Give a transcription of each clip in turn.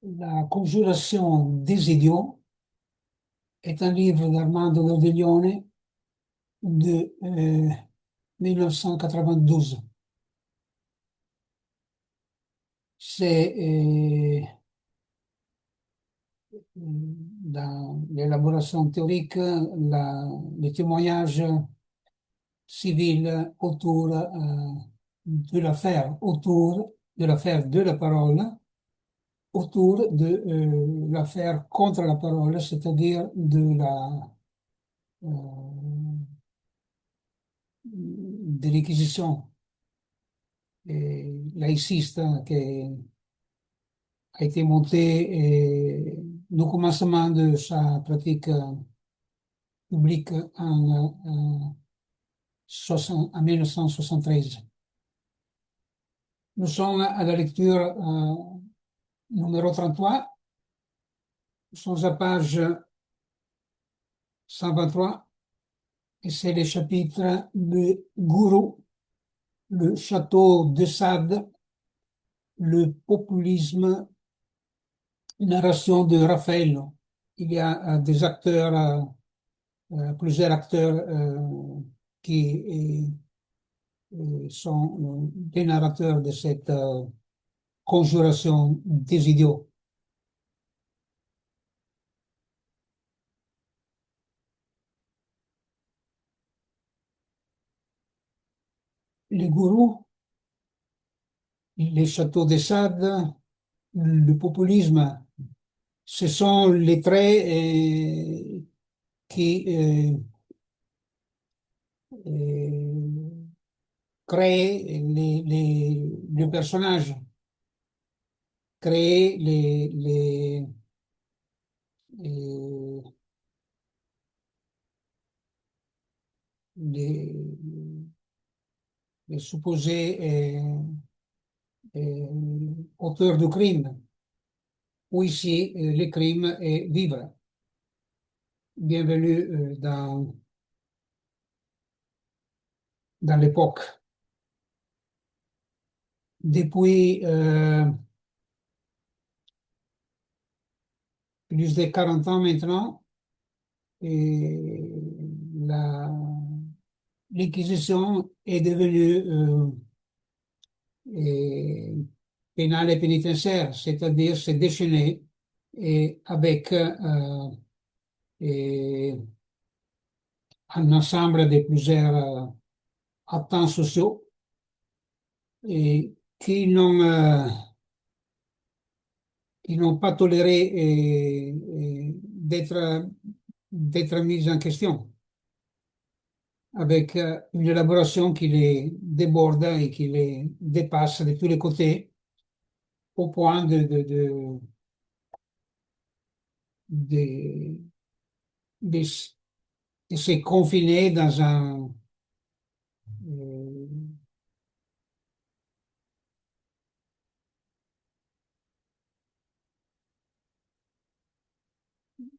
La congiurazione des idiots est un livre d'Armando Galdiglione de 1992. C'est dans l'élaboration théorique, les témoignages civils autour de l'affaire de la parole, autour de l'affaire contre la parole, c'est-à-dire de l'acquisition laïciste qui a été montée au commencement de sa pratique publique en 1973. Nous sommes à la lecture numéro 33. Nous sommes à page 123 et c'est le chapitre Le Gourou, le château de Sade, le populisme, narration de Raffaello. Il y a des acteurs, plusieurs acteurs qui sont des narrateurs de cette conjuration des idiots. Les gourous, les châteaux de Sade, le populisme, ce sont les traits qui euh, créent les personnages, créent euh, les, les supposés auteurs du crime, ou ici le crime est vivre. Bienvenue dans l'époque. Depuis plus de 40 ans maintenant, et la- l'Inquisition est devenue pénale et pénitentiaire, c'est-à-dire c'est déchaîné et avec et un ensemble de plusieurs atteints sociaux et qui n'ont pas toléré d'être mis en question, avec une élaboration qui les déborde et qui les dépasse de tous les côtés, au point de, de, de se confiner dans euh,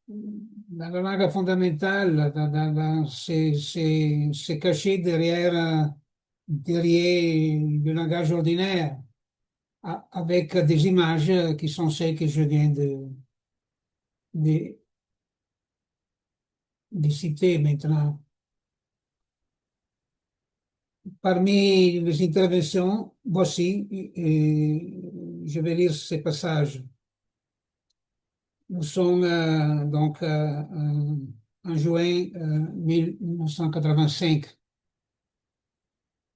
dans la langue fondamentale, c'est caché derrière le langage ordinaire, avec des images qui sont celles que je viens de, de citer maintenant. Parmi les interventions, voici, je vais lire ces passages. Nous sommes donc en juin 1985.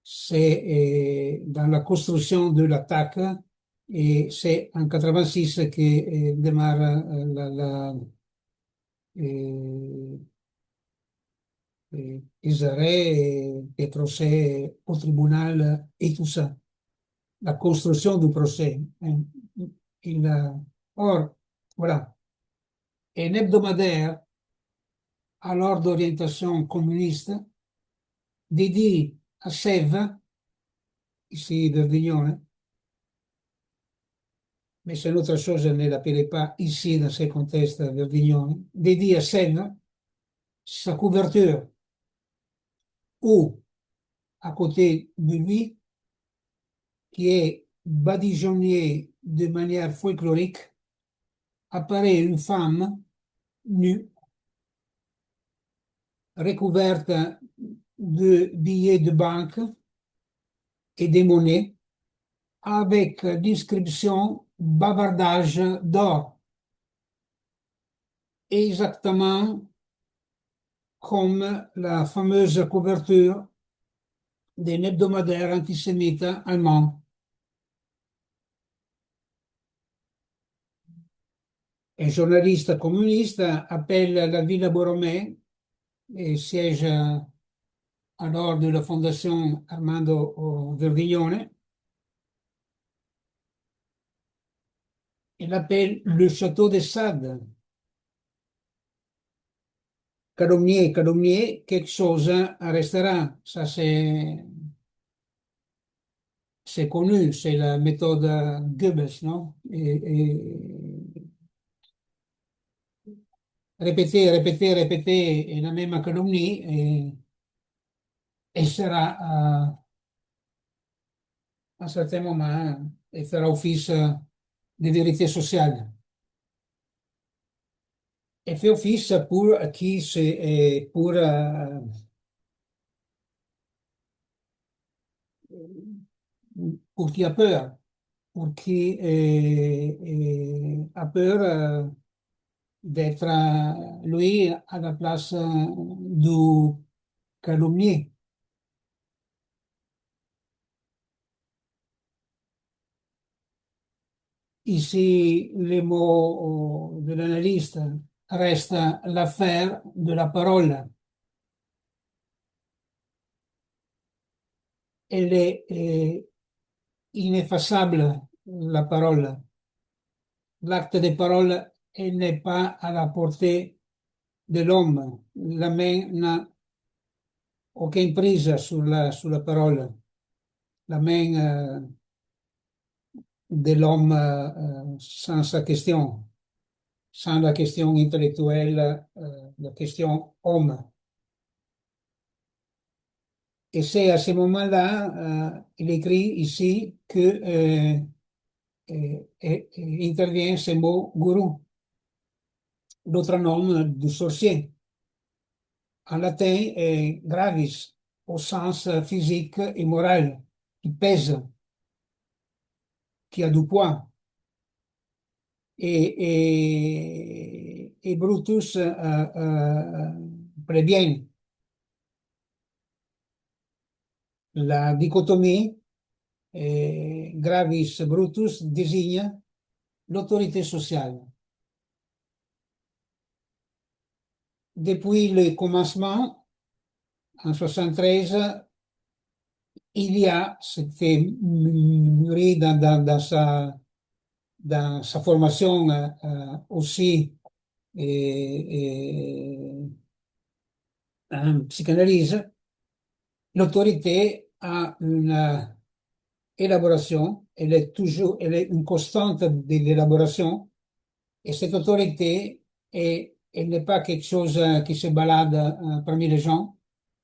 C'est dans la construction de l'attaque et c'est en 86 que démarre euh, les arrêts et procès au tribunal et tout ça. La construction du procès. Or, voilà, un hebdomadaire alors d'orientation communiste dédié à Sèvres, ici Verdignone, mais c'est une autre chose, je ne l'appelais pas ici dans ce contexte Verdignone, dédié à Sèvres, sa couverture, ou à côté de lui, qui est badigeonnier de manière folklorique, apparaît une femme nue, recouverte de billets de banque et des monnaies, avec l'inscription bavardage d'or, exactement comme la fameuse couverture d'un hebdomadaire antisémite allemand. Un journaliste communiste appelle la Villa Borromée, et siège alors de la Fondation Armando Verdiglione, et l'appelle le château de Sade. Calomnier, calomnier, quelque chose restera. Ça, c'est connu, c'est la méthode Goebbels, non? Et répéter, répéter, répéter la même calomnie et sera à un certain moment et fera office de vérité sociale. Et fait office pour qui a peur, pour qui a peur d'être lui à la place du calomnier. Ici, les mots de l'analyste restent l'affaire de la parole. Elle est ineffaçable, la parole. L'acte de parole, elle n'est pas à la portée de l'homme. La main n'a aucune prise sulla parola. La main de l'homme sans sa question, sans la question intellectuelle, la question homme. Et c'est à ce moment-là, il écrit ici que intervient ce mot gourou, l'autre nom du sorcier. En latin, est gravis, au sens physique et moral, qui pèse, qui a du poids. Et Brutus prévient la dichotomie. Gravis Brutus désigne l'autorité sociale. Depuis le commencement, en 73, il y a, c'était mûri dans sa formation aussi en psychanalyse, l'autorité a une élaboration, elle est une constante de l'élaboration, et cette autorité elle n'est pas quelque chose qui se balade parmi les gens,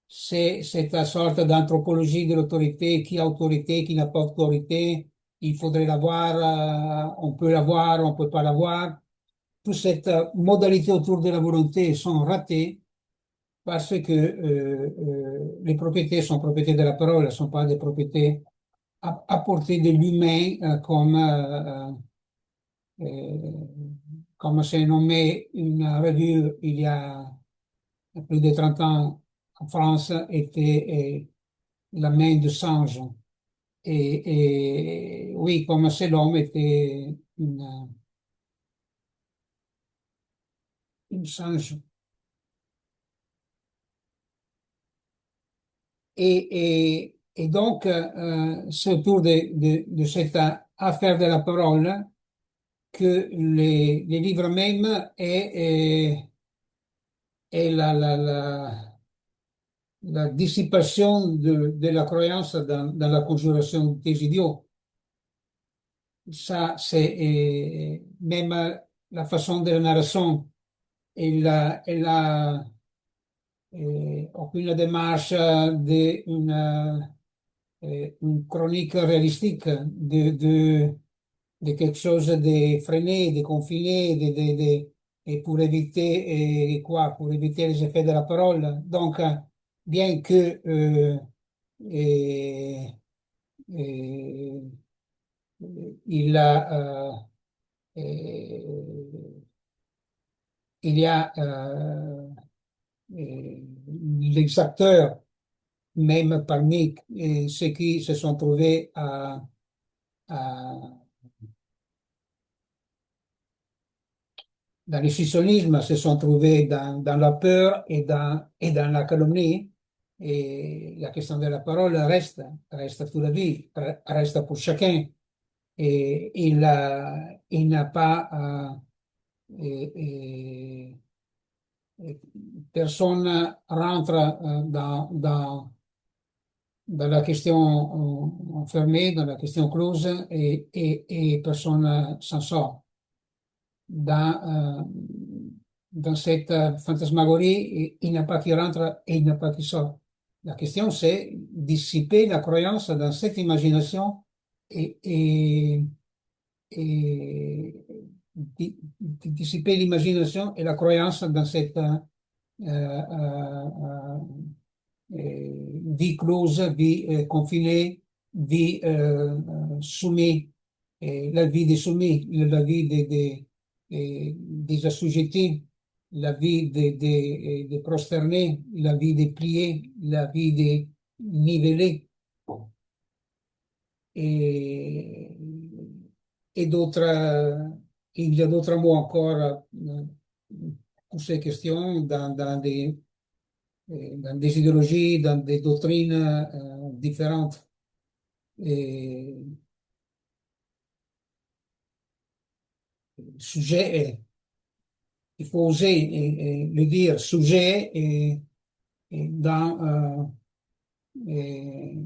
c'est cette sorte d'anthropologie de l'autorité, qui a autorité, qui n'a pas autorité, il faudrait l'avoir, on peut l'avoir, on peut pas l'avoir. Toute cette modalité autour de la volonté sont ratées parce que les propriétés sont propriétés de la parole, ne sont pas des propriétés à portée de l'humain euh, comme c'est nommé une revue il y a plus de 30 ans en France, était la main de singe. Et oui, comme c'est l'homme était une singe. Et donc, c'est autour de cette affaire de la parole que les livres même est la dissipation de la croyance dans la conjuration des idiots. Ça, c'est même la façon de la narration. Elle a aucune démarche d'une une chronique réalistique de quelque chose de freiné, de confiné, et pour éviter quoi? Pour éviter les effets de la parole. Donc, bien que et- et- il a, il y a les acteurs, même parmi ceux qui se sont trouvés à dans le scissionisme, se sont trouvés dans la peur et dans la calomnie. Et la question de la parole reste toute la vie, reste pour chacun. Et il n'a pas, personne rentre dans la question fermée, dans la question close, et personne s'en sort. Dans cette fantasmagorie, il n'y a pas qui rentre et il n'y a pas qui sort. La question, c'est dissiper la croyance dans cette imagination et, et, dissiper l'imagination et la croyance dans cette vie close, vie confinée, vie soumise, la vie des soumis, la vie des assujettis, la vie des prosternés, la vie des pliés, la vie des nivellés et, et d'autres, il y a d'autres mots encore pour ces questions dans des idéologies, dans des doctrines différentes. Et sujet, il faut oser le dire, sujet dans, et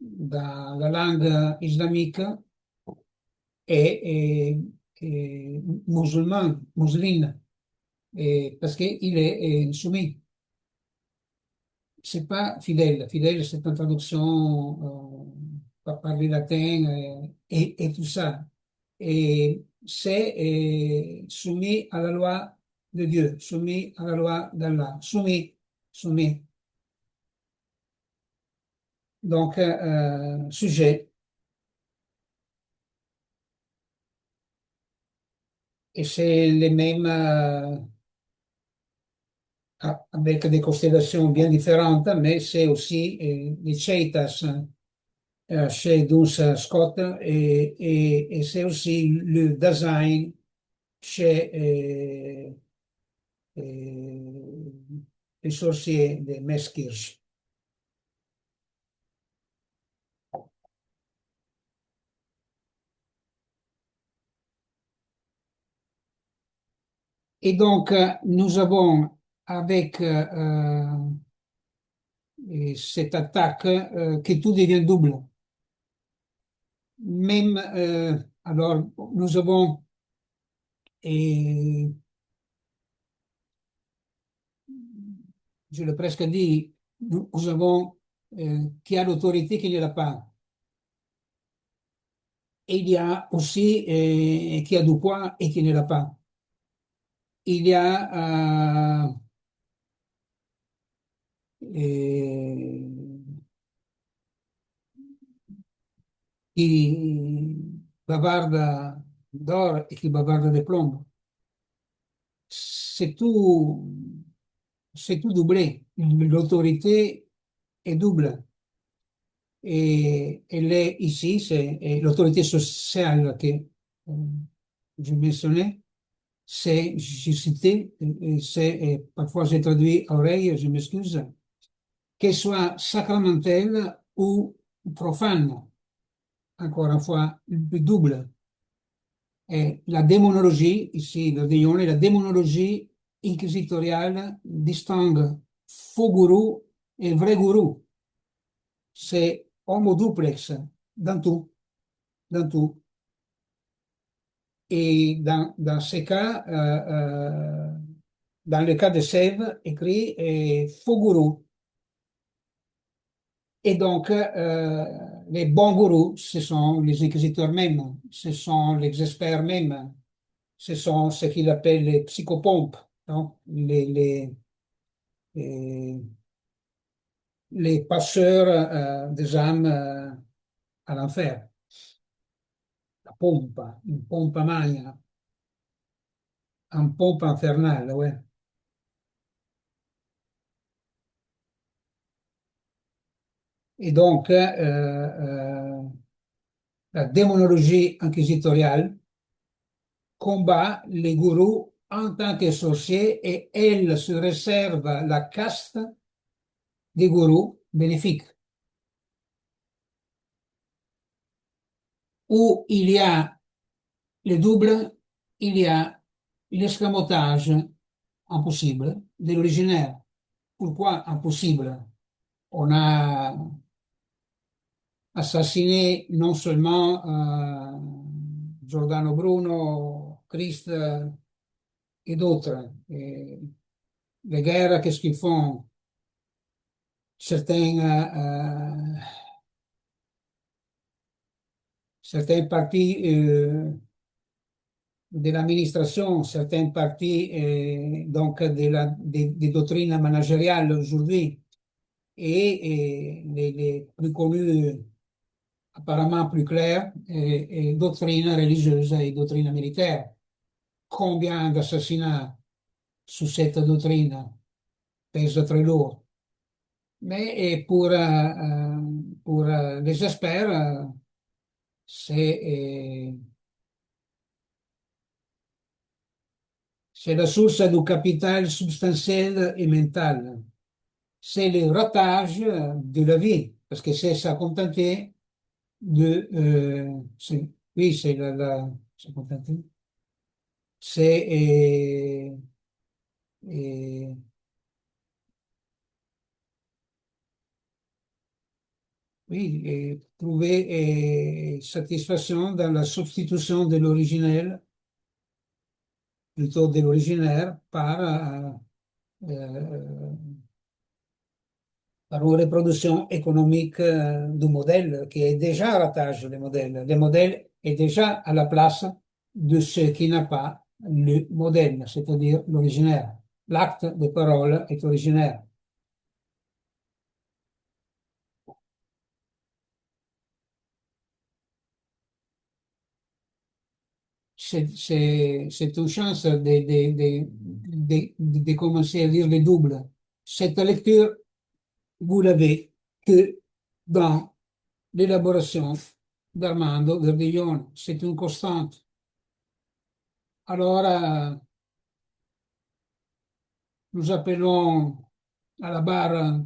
dans la langue islamique et musulman, musulmane, parce qu'il est soumis. C'est pas fidèle. Fidèle, c'est une traduction par le latin et tout ça. Et c'est soumis à la loi de Dieu, soumis à la loi d'Allah, soumis, soumis. Donc, sujet. Et c'est les mêmes, avec des constellations bien différentes, mais c'est aussi les Cheitas chez Duns Scott et c'est aussi le Dasein chez les sorciers de Meskirch. Et donc, nous avons avec cette attaque que tout devient double. Même, alors, nous avons, et je l'ai presque dit, nous avons qui a l'autorité, qui ne l'a pas. Et il y a aussi qui a du poids et qui ne l'a pas. Il y a chi bavarda d'oro e chi bavarda de plomb. C'est tout, c'est tout doublé. L'autorité est double. Et elle est ici, c'est et l'autorité sociale que je mentionnais, c'est, j'ai cité, et c'est, et parfois j'ai traduit à oreille, je m'excuse, qu'elle soit sacramentelle ou profane. Encore une fois, le double. Et la démonologie, ici, la démonologie inquisitoriale distingue faux gourou et vrai gourou. C'est homo duplex dans tout, dans tout. Et dans ces cas, dans le cas de Sèvres, écrit faux gourou. Et donc, les bons gourous, ce sont les inquisiteurs mêmes, ce sont les experts mêmes, ce sont ce qu'il appelle les psychopompes, donc les, les passeurs des âmes à l'enfer, la pompa, une pompa magna, un pompe infernale, ouais. Et donc, la démonologie inquisitoriale combat les gourous en tant que sorciers et elle se réserve la caste des gourous bénéfiques, où il y a le double, il y a l'escamotage impossible de l'originaire. Pourquoi impossible? On a assassiné non seulement Giordano Bruno, Christ et d'autres. Et les guerres, qu'est-ce qu'ils font? Certains, certains partis de l'administration, certains partis donc des doctrines managériales aujourd'hui et les plus connus, apparemment plus clairs, et doctrines religieuses et doctrines militaires. Combien d'assassinats sous cette doctrine pèse très lourd. Mais pour les experts, c'est c'est la source du capital substantiel et mental. C'est le ratage de la vie, parce que c'est ça contenter de... oui, c'est c'est contenter. C'est euh, oui, trouver satisfaction dans la substitution de l'originel, plutôt de l'originaire, euh, par une reproduction économique du modèle qui est déjà à la tâche des modèles. Le modèle est déjà à la place de ce qui n'a pas le modèle, c'est-à-dire l'originaire. L'acte de parole est originaire. C'est une chance de commencer à lire les doubles. Cette lecture, vous l'avez que dans l'élaboration d'Armando Verdillon. C'est une constante. Alors, nous appelons à la barre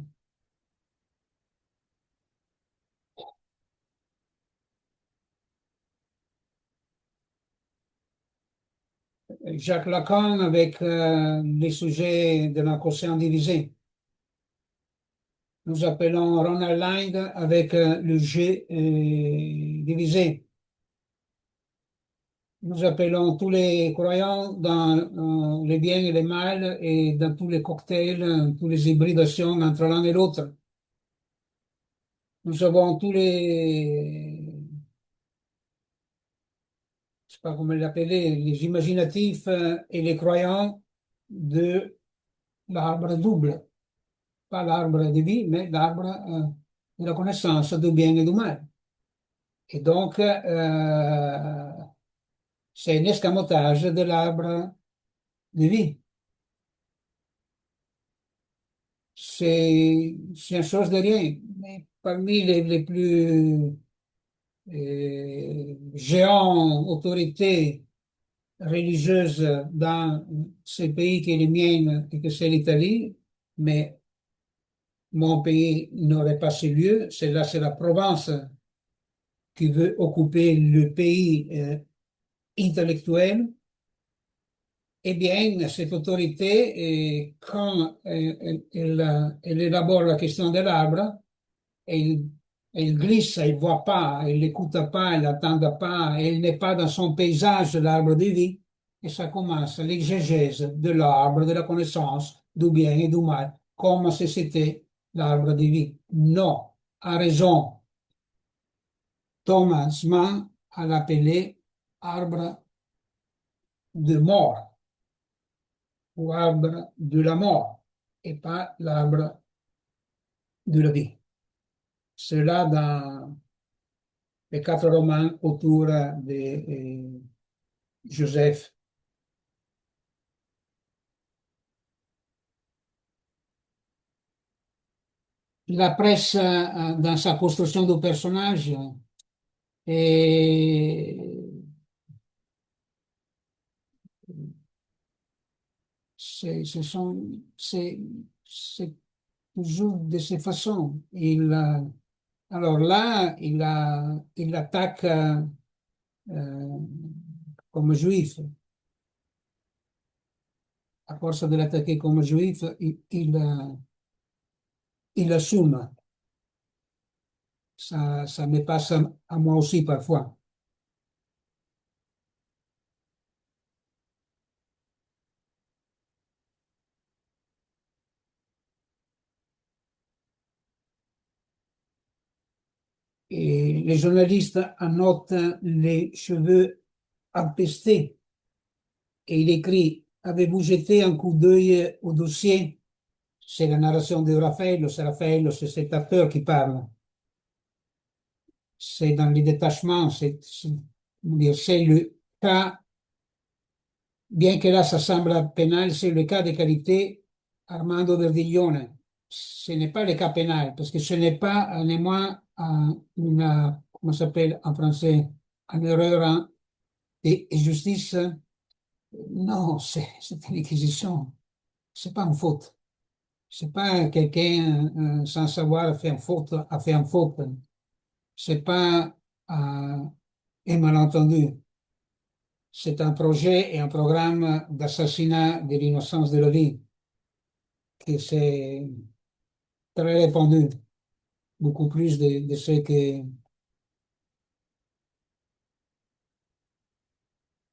Jacques Lacan avec les sujets de l'inconscient divisé. Nous appelons Ronald Lang avec le jeu divisé. Nous appelons tous les croyants dans les biens et les mal et dans tous les cocktails, toutes les hybridations entre l'un et l'autre. Nous avons tous je sais pas comment l'appeler, les imaginatifs et les croyants de l'arbre double. Pas l'arbre de vie, mais l'arbre de la connaissance du bien et du mal. Et donc, c'est un escamotage de l'arbre de vie. C'est une chose de rien. Mais parmi les plus géants autorités religieuses dans ce pays qui est le mien et que c'est l'Italie, mais mon pays n'aurait pas ce lieu. C'est là, c'est la Provence qui veut occuper le pays intellectuel. Eh bien, cette autorité, quand elle élabore la question de l'arbre, elle, elle glisse, elle ne voit pas, elle n'écoute pas, elle n'attend pas, elle n'est pas dans son paysage, l'arbre de vie, et ça commence l'exégèse de l'arbre, de la connaissance, du bien et du mal, comme si c'était l'arbre de vie. Non, a raison. Thomas Mann a l'appelé arbre de mort ou arbre de la mort et pas l'arbre de la vie. Cela dans les quatre romans autour de Joseph. La presse, dans sa construction de personnage, et c'est toujours de cette façon. Alors là, il attaque comme juif. À force de l'attaquer comme juif, il assume. Ça me passe à moi aussi parfois. Et les journalistes annotent les cheveux empestés et il écrit: Avez-vous jeté un coup d'œil au dossier? C'est la narration de Raffaello. C'est Raffaello, c'est cet acteur qui parle. C'est dans les détachements. C'est le cas, bien que là ça semble pénal, c'est le cas de qualité Armando Verdiglione. Ce n'est pas le cas pénal, parce que ce n'est pas néanmoins comment ça s'appelle en français, une erreur de justice. Non, c'est une acquisition. C'est pas une faute. C'est pas quelqu'un sans savoir a fait une faute. C'est pas un malentendu. C'est un projet et un programme d'assassinat de l'innocence de la vie qui s'est très répandu, beaucoup plus de ce que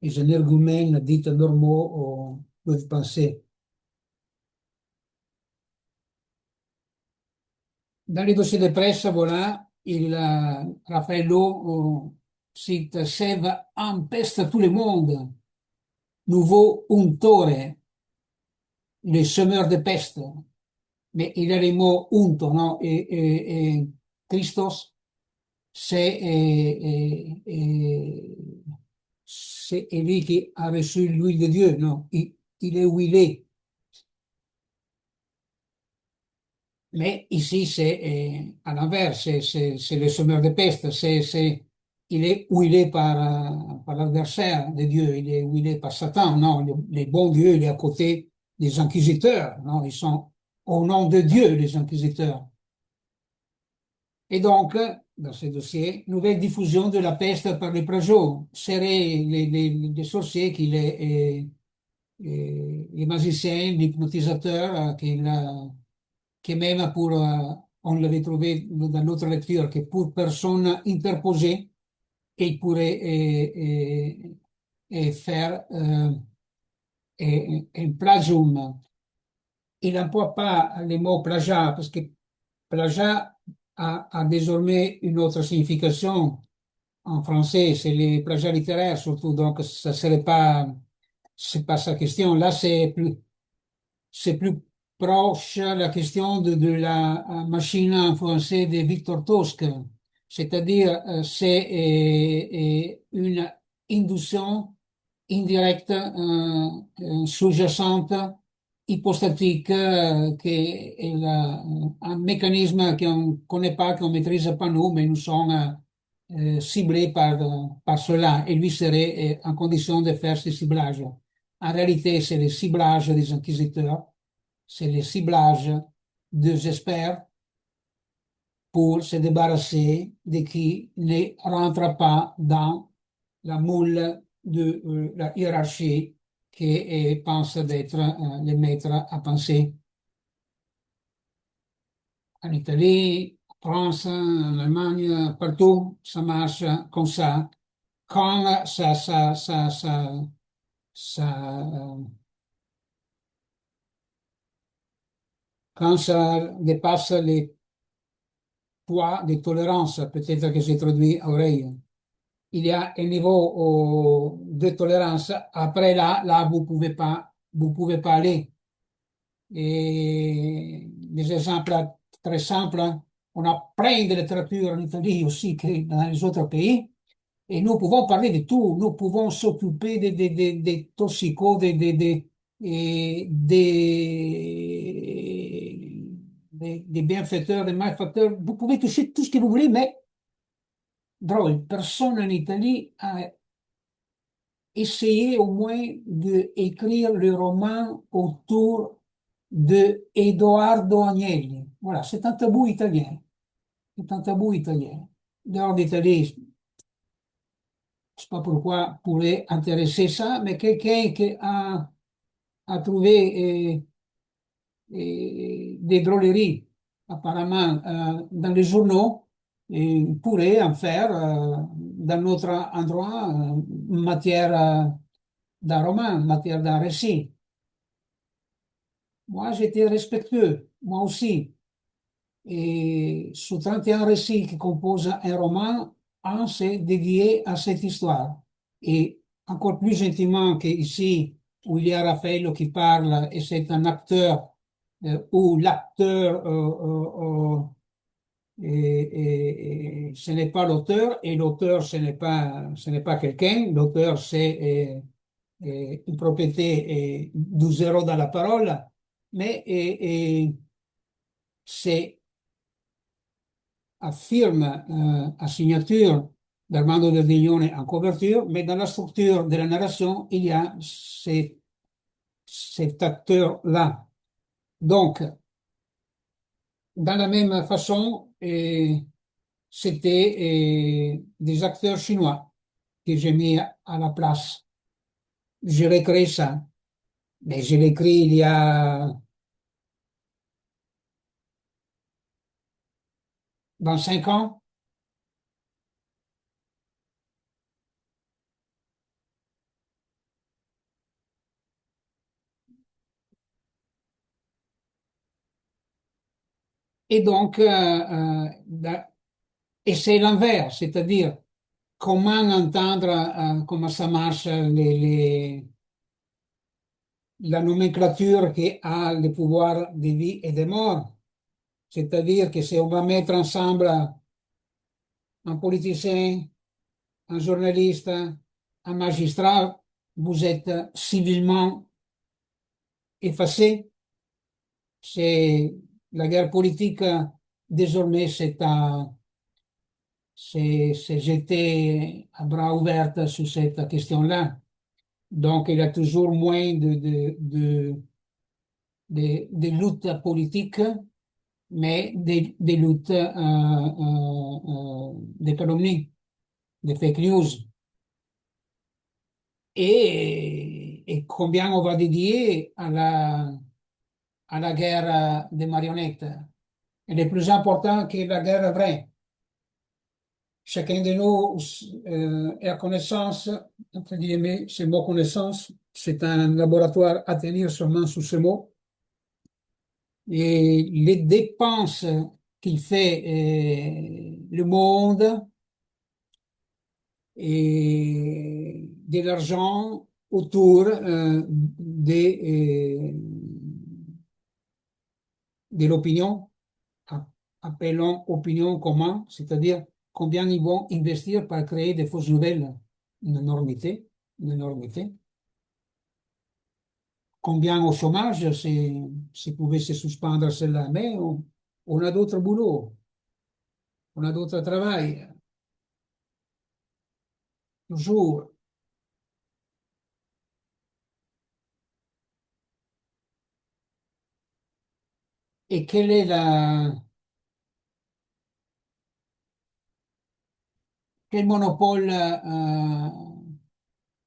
les énergumènes dits normaux peuvent penser. Dans les dossiers de presse, voilà, Raffaello cite Sève empeste tout le monde, nouveau untore, le semeur de peste. Mais il a les mots unto, non? Et Christos, c'est c'est lui qui a reçu l'huile de Dieu, non? Il est huilé. Mais ici, c'est à l'inverse, c'est le semeur de peste, il est huilé par l'adversaire de Dieu, il est huilé par Satan. Non, les bons dieux, il est à côté des inquisiteurs, non, ils sont au nom de Dieu, les inquisiteurs. Et donc, dans ce dossier, nouvelle diffusion de la peste par les prageaux, seraient les sorciers, les magiciens, l'hypnotisateur, que même pour, on l'avait trouvé dans l'autre lecture, que pour personne interposée, il pourrait faire un plagium. Il n'emploie pas le mot plagiat parce que plagiat a désormais une autre signification en français, c'est les plagiats littéraires surtout, donc ça serait pas, c'est pas sa question. Là, c'est plus proche la question de la machine à influencer de Victor Tosca, c'est-à-dire c'est une induction indirecte, sous-jacente, hypostatique, qui est un mécanisme qu'on ne connaît pas, qu'on ne maîtrise pas nous, mais nous sommes ciblés par cela, et lui serait en condition de faire ce ciblage. En réalité, c'est le ciblage des inquisiteurs, c'est le ciblage des experts pour se débarrasser de qui ne rentre pas dans la moule de la hiérarchie qui pense d'être les maîtres à penser. En Italie, en France, en Allemagne, partout, ça marche comme ça. Quand ça, quand ça dépasse poids de tolérance, peut-être que j'ai traduit à oreille. Il y a un niveau de tolérance. Après là, vous pouvez pas aller. Et des exemples très simples, hein. On a plein de littérature en Italie aussi que dans les autres pays. Et nous pouvons parler de tout. Nous pouvons s'occuper des toxicos, et des bienfaiteurs, des malfaiteurs. Vous pouvez toucher tout ce que vous voulez, mais drôle, personne en Italie a essayé au moins d'écrire le roman autour de Edoardo Agnelli. Voilà, c'est un tabou italien. C'est un tabou italien. Dehors d'Italie, je sais pas pourquoi pourrait intéresser ça, mais quelqu'un qui a trouvé des drôleries, apparemment, dans les journaux, et pourrait en faire dans notre endroit matière d'un roman, matière d'un récit. Moi, j'étais respectueux, moi aussi. Et sur 31 récits qui composent un roman, un s'est dédié à cette histoire. Et encore plus gentiment qu'ici, où il y a Raffaello qui parle et c'est un acteur, où l'acteur ce n'est pas l'auteur et l'auteur ce n'est pas quelqu'un. L'auteur c'est une propriété du zéro dans la parole, mais c'est affirme à signature d'Armando Verdignone en couverture, mais dans la structure de la narration, il y a cet acteur-là. Donc, dans la même façon, c'était des acteurs chinois que j'ai mis à la place. J'ai recréé ça, mais je l'ai écrit il y a 25 ans. Et donc, et c'est l'envers, c'est-à-dire comment entendre comment ça marche la nomenclature qui a le pouvoir de vie et de mort. C'est-à-dire que si on va mettre ensemble un politicien, un journaliste, un magistrat, vous êtes civilement effacé. C'est la guerre politique, désormais, c'est jeté à bras ouverts sur cette question-là. Donc, il y a toujours moins de luttes politiques, mais des luttes de calomnie, de fake news. Et combien on va dédier à la guerre des marionnettes? Elle est plus importante que la guerre vraie. Chacun de nous est à connaissance, entre guillemets, ce mot connaissance, c'est un laboratoire à tenir seulement sous ce mot. Et les dépenses qu'il fait le monde et de l'argent autour de l'opinion, appelons opinion commun, c'est-à-dire combien ils vont investir pour créer des fausses nouvelles, une énormité, une énormité. Combien au chômage, si pouvait se suspendre cela, mais on a d'autres boulots, on a d'autres travail, toujours. Et quel est quel monopole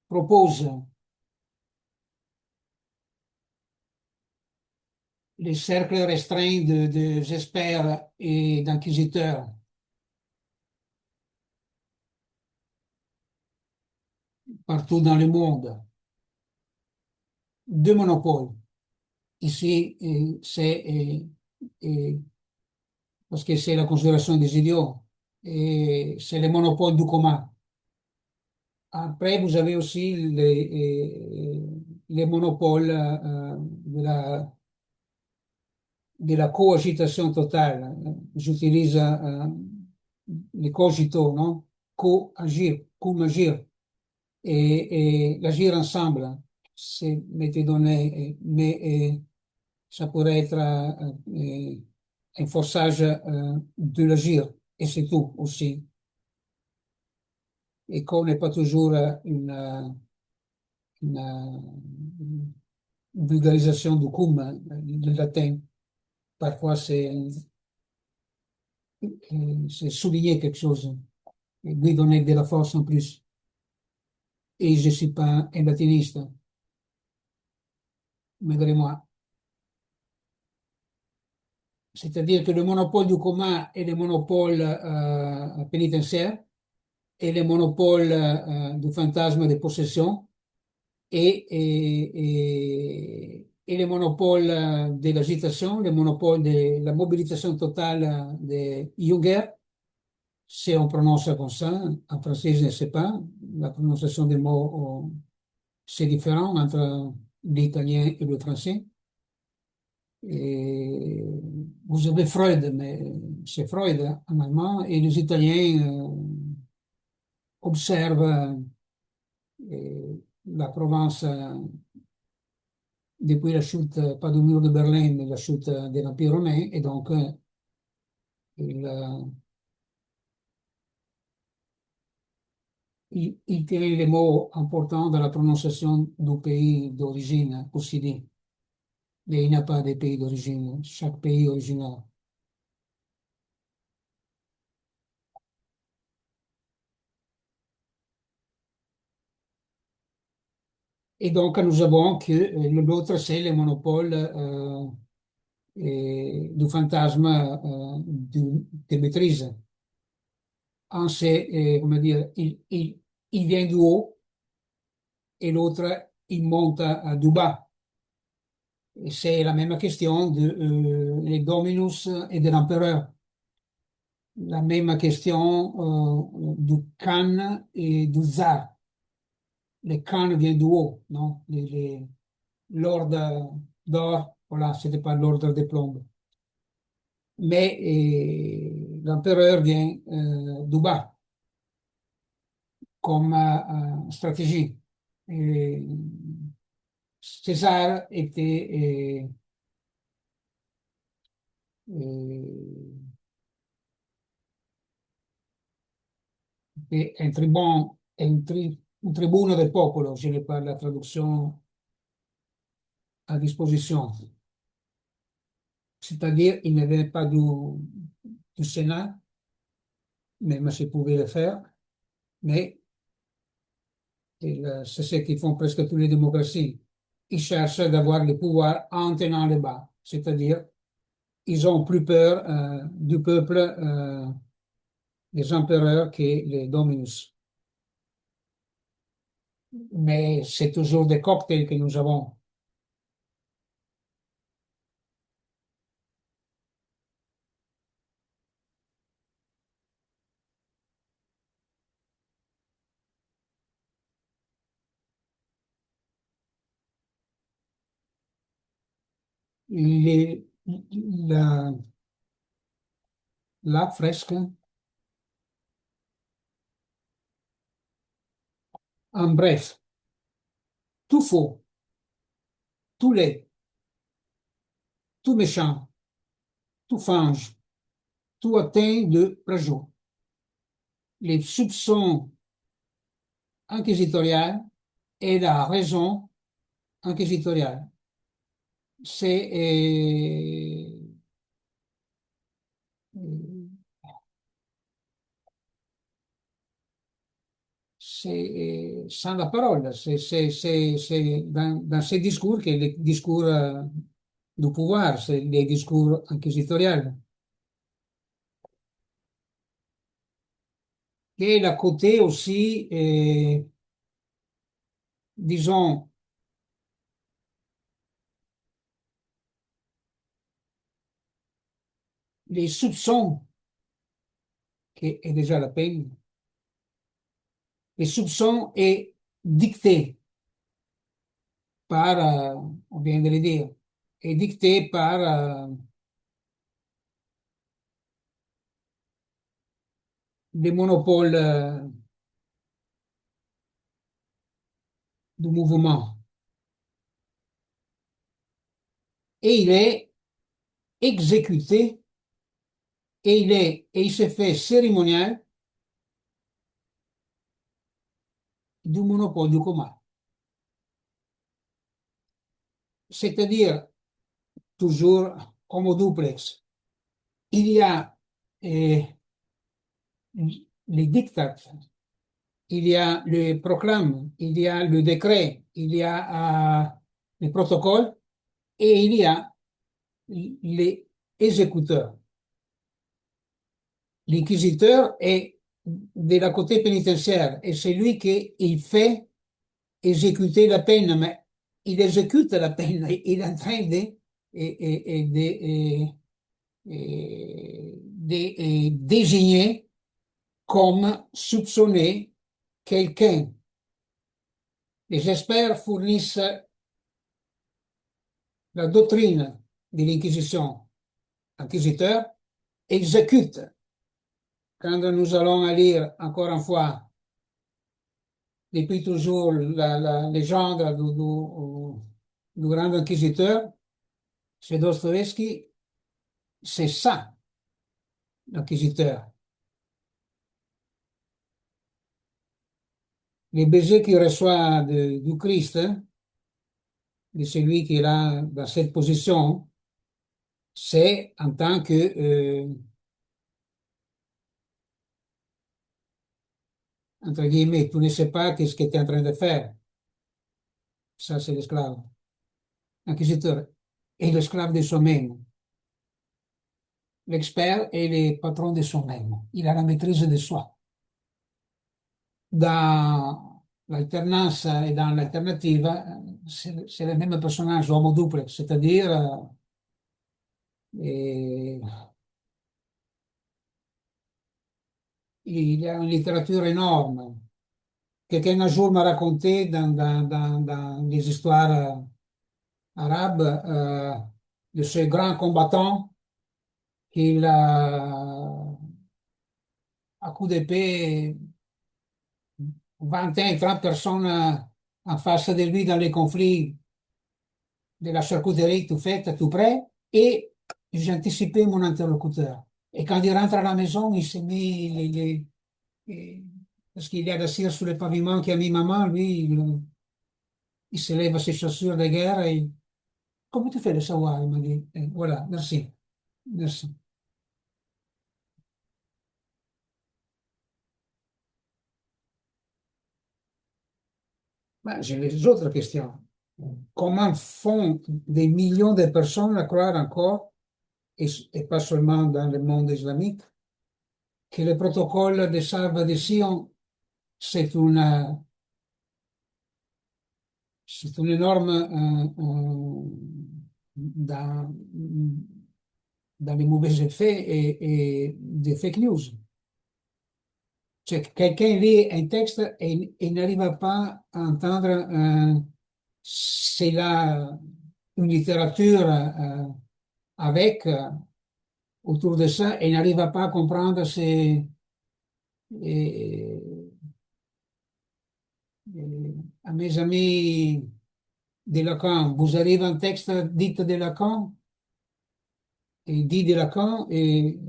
propose les cercles restreints experts et d'inquisiteurs partout dans le monde? Deux monopoles. Ici, c'est parce que c'est la considération des idiots. Et c'est le monopole du commun. Après, vous avez aussi les monopoles de la coagitation totale. J'utilise les cogito, non? Co-agir, cum-agir et l'agir ensemble. C'est méthode mais ça pourrait être un forçage de l'agir et c'est tout aussi. Et qu'on n'est pas toujours une vulgarisation du cum, du latin. Parfois, c'est souligner quelque chose, et lui donner de la force en plus. Et je ne suis pas un latiniste, malgré moi. C'est-à-dire que le monopole du commun est le monopole pénitentiaire et le monopole du fantasme de possession et le monopole de l'agitation, le monopole de la mobilisation totale de Junger, si on prononce comme ça. En français, je ne sais pas. La prononciation des mots, c'est différent entre l'italien et le français. Et vous avez Freud, mais c'est Freud en allemand, et les Italiens observent la Provence depuis la chute, pas du mur de Berlin, mais la chute de l'Empire romain, et donc il, il tient les mots importants de la prononciation du pays d'origine aussi dit. Mais il n'y a pas de pays d'origine, chaque pays est original. Et donc nous avons que l'autre, c'est le monopole du fantasme de maîtrise. Un, c'est, comment dire, il vient du haut et l'autre, il monte du bas. Et c'est la même question de les dominus et de l'empereur. La même question du Khan et du Tsar. Le Khan vient du haut, non? L'ordre d'or, voilà, c'était pas l'ordre des plombes. Mais l'empereur vient du bas comme stratégie. Et César était un tribun, un tribuno del popolo, je n'ai pas la traduction à disposition. C'est-à-dire, il n'avait pas du Sénat, même s'il pouvait le faire, mais c'est ce qu'ils font presque toutes les démocraties. Ils cherchent d'avoir le pouvoir en tenant le bas, c'est-à-dire, ils ont plus peur du peuple, des empereurs que les dominus. Mais c'est toujours des cocktails que nous avons. Les, la, la fresque, en bref, tout faux, tout laid, tout méchant, tout fange, tout atteint de plagiat. Les soupçons inquisitoriaux et la raison inquisitoriale. C'est sans la parole. C'est dans ces discours que les discours du pouvoir, c'est les discours inquisitoriaux. Et la côté aussi, disons, les soupçons, qui est déjà la peine, les soupçons est dicté par, on vient de le dire, est dicté par les monopoles du mouvement. Et il est exécuté et il se fait cérémonial du monopole du commun. C'est-à-dire, toujours homo duplex, il y a euh, les dictats, il y a le proclame, il y a le décret, il y a le protocole et il y a les exécuteurs. L'inquisiteur est de la côté pénitentiaire et c'est lui qui il fait exécuter la peine, mais il exécute la peine, il est en train de désigner comme soupçonné quelqu'un. Les experts fournissent la doctrine de l'Inquisition. L'inquisiteur exécute. Quand nous allons lire encore une fois, depuis toujours, la légende du grand inquisiteur, chez Dostoevsky, c'est ça, l'inquisiteur. Les baisers qu'il reçoit du Christ, hein, de celui qui est là dans cette position, c'est en tant que, entre guillemets, tu ne sais pas qu'est-ce que tu es en train de faire. Ça, c'est l'esclave. L'inquisiteur est l'esclave de soi-même. L'expert est le patron de soi-même. Il a la maîtrise de soi. Dans l'alternance et dans l'alternative, c'est le même personnage, homo duplex, c'est-à-dire euh, il y a une littérature énorme. Quelqu'un un jour m'a raconté dans des histoires arabes de ce grand combattant qu'il a, à coup d'épée, 20 et 30 personnes en face de lui dans les conflits de la charcuterie tout faite, tout prêt, et j'ai anticipé mon interlocuteur. Et quand il rentre à la maison, il s'est mis parce qu'il y a la cire sur le paviment qui a mis maman, lui, il se lève ses chaussures de guerre et comment tu fais le savoir? Il m'a dit. Voilà, merci. Merci. Ben, j'ai les autres questions. Comment font des millions de personnes à croire encore, et pas seulement dans le monde islamique, que le protocole de Salva-de-Sion, c'est c'est une énorme dans, dans les mauvais effets et des fake news. Cioè, quelqu'un lit un texte et n'arrive pas à entendre c'est là une littérature avec autour de ça et n'arrive pas à comprendre c'est et- à mes amis de Lacan, vous arrivez un texte dit de Lacan et dit de Lacan et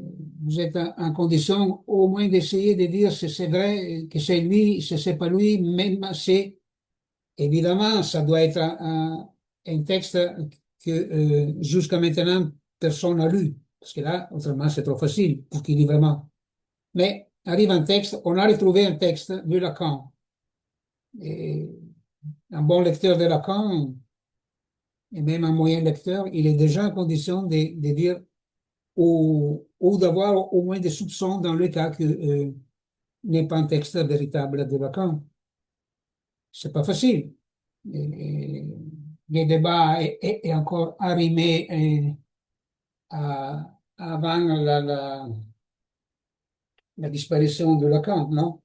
vous êtes en condition au moins d'essayer de dire si c'est vrai que c'est lui, si c'est pas lui, même si évidemment, ça doit être un texte que jusqu'à maintenant, personne n'a lu. Parce que là, autrement, c'est trop facile pour qu'il lit vraiment. Mais arrive un texte, on a retrouvé un texte de Lacan. Et un bon lecteur de Lacan, et même un moyen lecteur, il est déjà en condition de dire ou d'avoir au moins des soupçons dans le cas que n'est pas un texte véritable de Lacan. C'est pas facile. Les débats est encore arrimé à, avant la disparition de Lacan, non?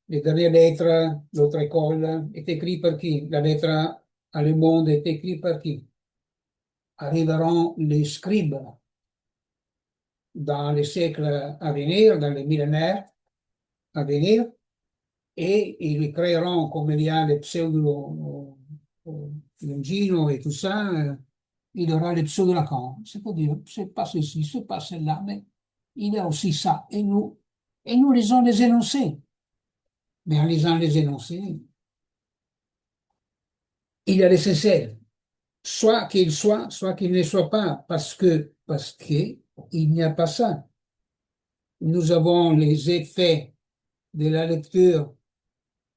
Les dernières lettres, l'autre école, est écrite par qui? La lettre à Le Monde est écrite par qui? Arriveront les scribes dans les siècles à venir, dans les millénaires à venir, et ils créeront, comme il y a les pseudo Longino et tout ça, il y aura les pseudo-Lacan. C'est-à-dire, c'est pas ceci, c'est pas cela, mais il y a aussi ça. Et nous lisons les énoncés. Mais en lisant les énoncés, il y a l'essentiel. Soit qu'il ne soit pas, parce que il n'y a pas ça. Nous avons les effets de la lecture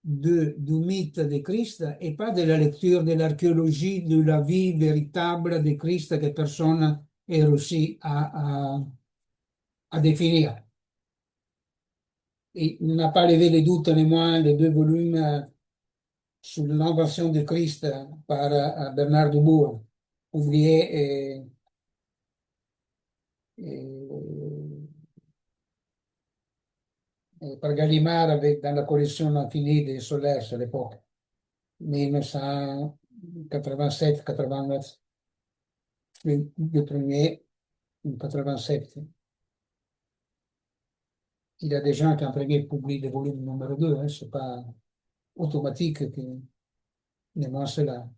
du mythe de Christ et pas de la lecture de l'archéologie de la vie véritable de Christ que personne n'a réussi à définir. Et il n'a pas levé les doutes, néanmoins, les deux volumes sur l'invention de Christ par Bernard Dubourg, publié par Gallimard dans la collection infinie des Solaires à l'époque, 1987-89, le premier en 87. Il y a des gens qui en premier publient le volume numéro 2, hein, c'est pas automatique que néanmoins cela.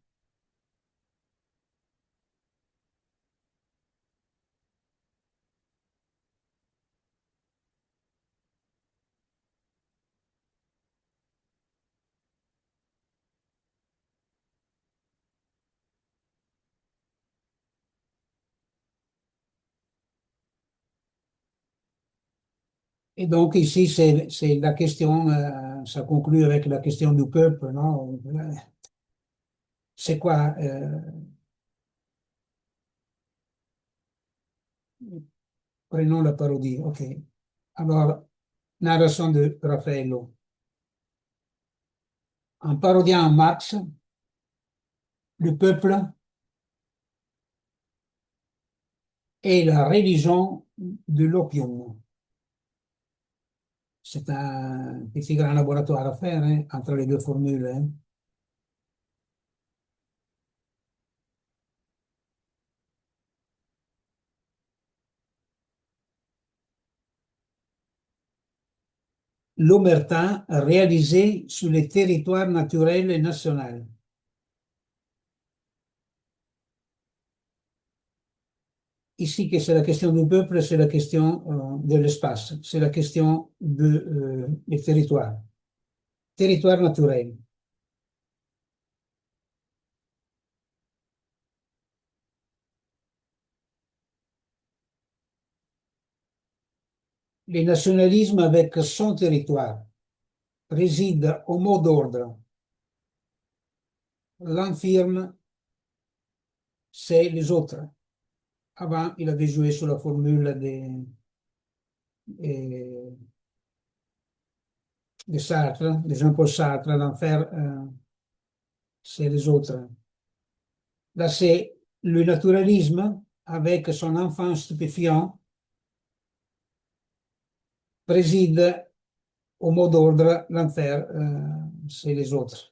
Et donc ici, c'est la question, ça conclut avec la question du peuple, non? C'est quoi? Prenons la parodie, ok. Alors, narration de Raffaello. En parodiant Marx, le peuple est la religion de l'opium. C'est un petit grand laboratoire à faire hein, entre les deux formules. Hein. L'omerta réalisée sur les territoires naturels et nationaux. Ici, que c'est la question du peuple, c'est la question de l'espace, c'est la question des territoires. Territoire naturel. Le nationalisme avec son territoire réside au mot d'ordre. L'infirme, c'est les autres. Avant, il avait joué sur la formule euh, de Sartre, de Jean-Paul Sartre, l'enfer, c'est les autres. Là, c'est le naturalisme avec son enfant stupéfiant préside au mot d'ordre, l'enfer, c'est les autres.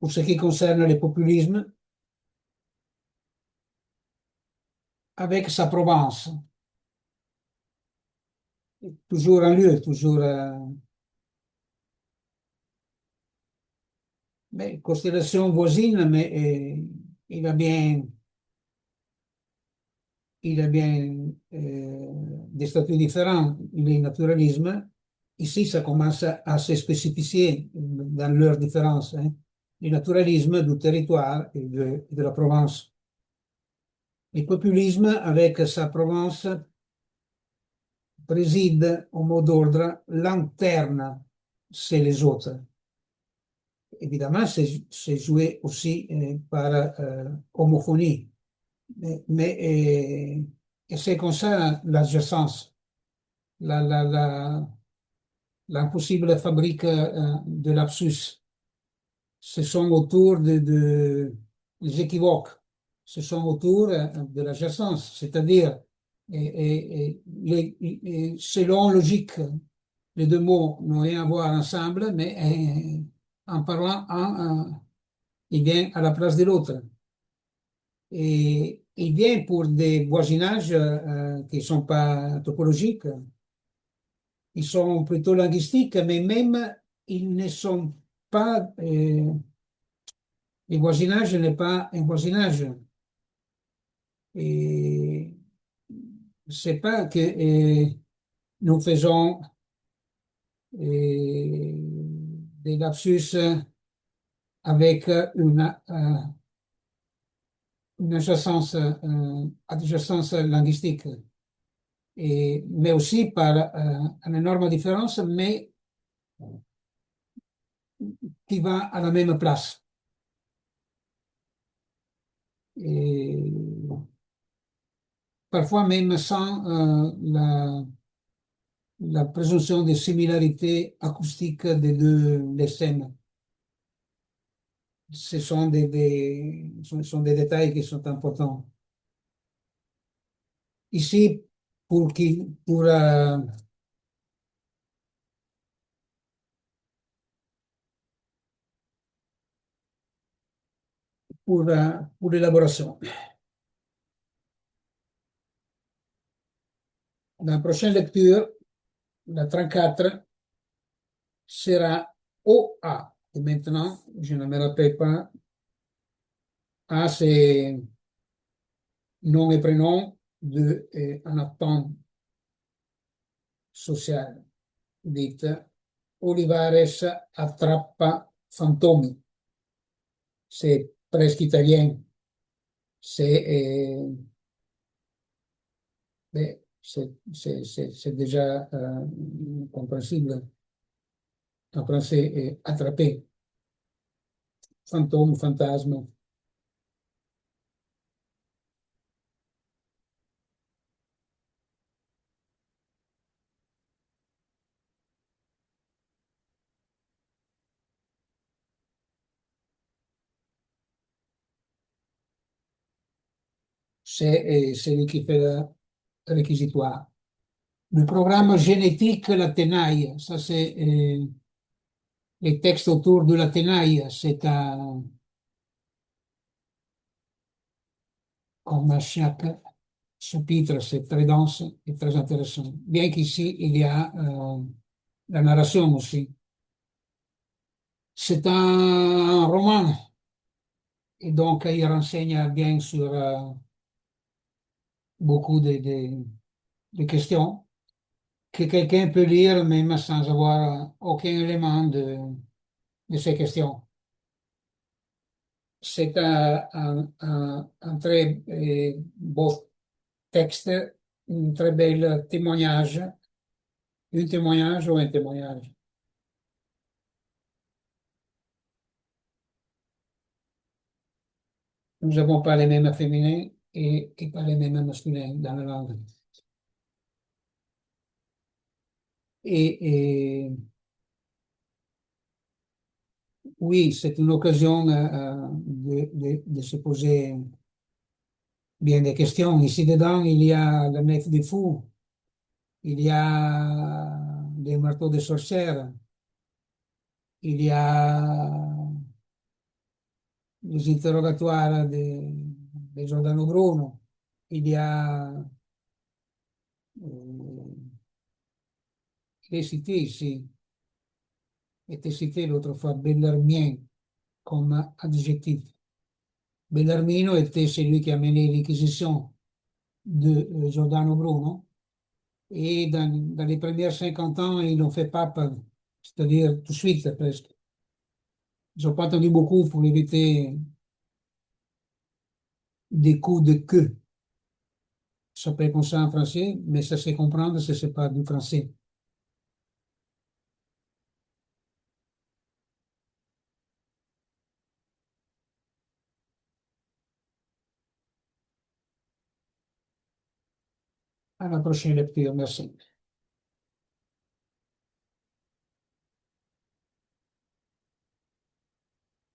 Pour ce qui concerne le populisme, avec sa Provence, toujours un lieu, toujours mais, constellation voisine, mais il a bien, il a bien des statuts différents. Le naturalisme, ici, ça commence à se spécifier dans leurs différences. Hein. Le naturalisme du territoire et de la Provence. Le populisme, avec sa Provence, préside au mot d'ordre lanterne, c'est les autres. Évidemment, c'est joué aussi par homophonie, mais et c'est comme ça l'adjacence, la, la, la, l'impossible fabrique de lapsus. Ce sont autour les équivoques. ce sont autour de l'adjacence, c'est-à-dire selon logique, les deux mots n'ont rien à voir ensemble, mais en parlant un, il vient à la place de l'autre. Et il vient pour des voisinages qui ne sont pas topologiques, ils sont plutôt linguistiques, mais même ils ne sont pas, le voisinage n'est pas un voisinage. Et c'est pas que nous faisons des lapsus avec une adjacence linguistique, mais aussi par une énorme différence, mais qui va à la même place. Et parfois même sans la présomption de similarité acoustique des deux les scènes. Ce sont des détails qui sont importants. Ici, pour l'élaboration. Dans la prochaine lecture, la 34 sera OA. Et maintenant, je ne me rappelle pas. A, c'est nom et prénom un attente sociale. Dites Olivares attrappa fantomi. C'est presque italien. C'est c'est déjà compréhensible. En français, attraper. Fantôme, fantasme. C'est celui qui fait le réquisitoire. Le programme génétique, la tenaille, ça c'est les textes autour de la tenaille. C'est un, comme à chaque chapitre, c'est très dense et très intéressant. Bien qu'ici, il y a la narration aussi. C'est un roman et donc il renseigne bien sur beaucoup de questions que quelqu'un peut lire même sans avoir aucun élément de ces questions. C'est un très beau texte, un très bel témoignage, un témoignage ou un témoignage. Nous n'avons pas les mêmes féminins et pas les mêmes masculins dans la langue. Et oui, c'est une occasion de se poser bien des questions. Ici dedans, il y a la nef des fous, il y a des marteaux de sorcières, il y a les interrogatoires de Giordano Bruno, il y a les cités ici, était cité l'autre fois Bellarmien comme adjectif. Bellarmino était celui qui a mené l'inquisition de Giordano Bruno. Et dans les premiers 50 ans, ils l'ont fait pape, c'est-à-dire tout de suite presque. Ils n'ont pas attendu beaucoup pour éviter des coups de queue. Ça s'appelle comme ça en français, mais ça se comprendre si ce n'est pas du français. À la prochaine lecture. Merci.